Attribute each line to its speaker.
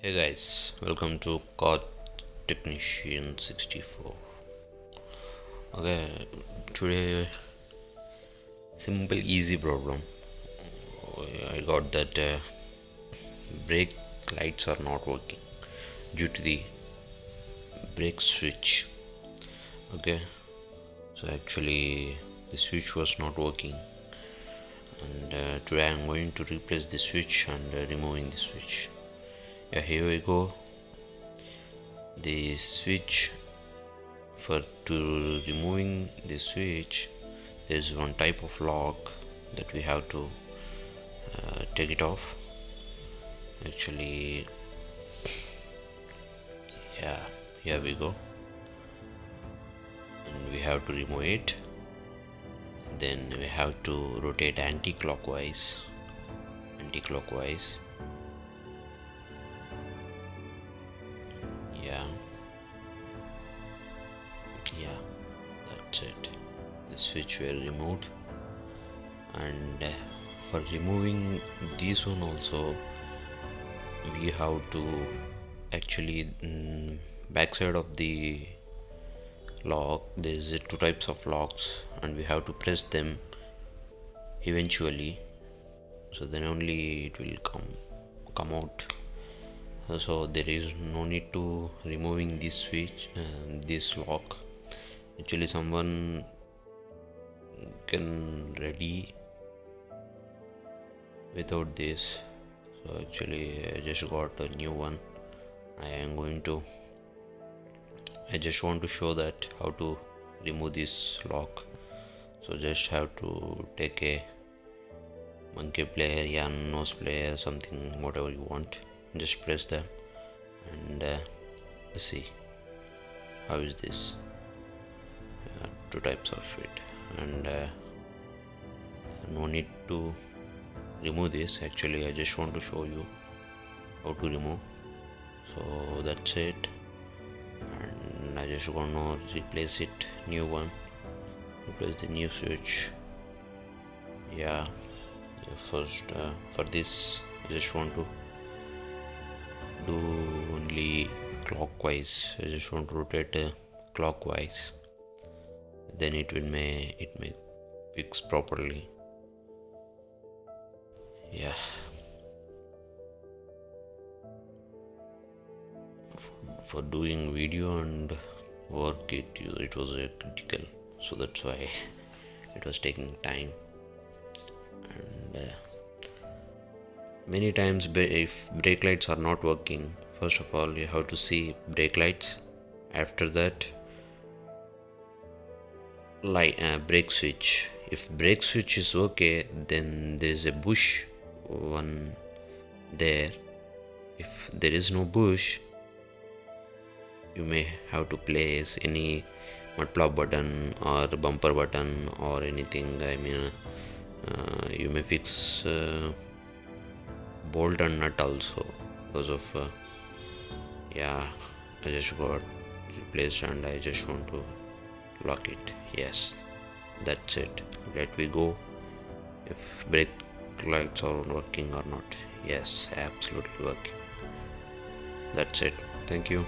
Speaker 1: Hey guys, welcome to Car Technician 64. Okay, today simple easy problem. I got that brake lights are not working due to the brake switch. Okay, so actually the switch was not working, and today I'm going to replace the switch and removing the switch. Yeah, here we go. The switch, for to removing the switch, there is one type of lock that we have to take it off. Actually, yeah, here we go, and we have to remove it. Then we have to rotate anti-clockwise. Yeah, yeah, that's it. The switch were removed, and for removing this one also, we have to actually backside of the lock there's two types of locks, and we have to press them eventually, so then only it will come out. So there is no need to removing this switch, this lock. Actually someone can ready without this. So actually I just got a new one. I just want to show that how to remove this lock. So just have to take a monkey player, yeah, nose player, something, whatever you want. Just press them and see how is this. Two types of it, and no need to remove this. Actually I just want to show you how to remove. So that's it, and I just gonna replace it, new one, replace the new switch. Yeah, first for this I just want to do only clockwise. I just want to rotate clockwise, then it may fix properly. Yeah, for doing video and work, it was critical, so that's why it was taking time. And many times if brake lights are not working, first of all you have to see brake lights. After that, brake switch. If brake switch is okay, then there is a bush one there. If there is no bush, you may have to place any mudflap button or bumper button or anything. I mean, you may fix bolt and nut also, because of yeah, I just got replaced and I just want to lock it. Yes, that's it. Let me go if brake lights are working or not. Yes, absolutely working. That's it. Thank you.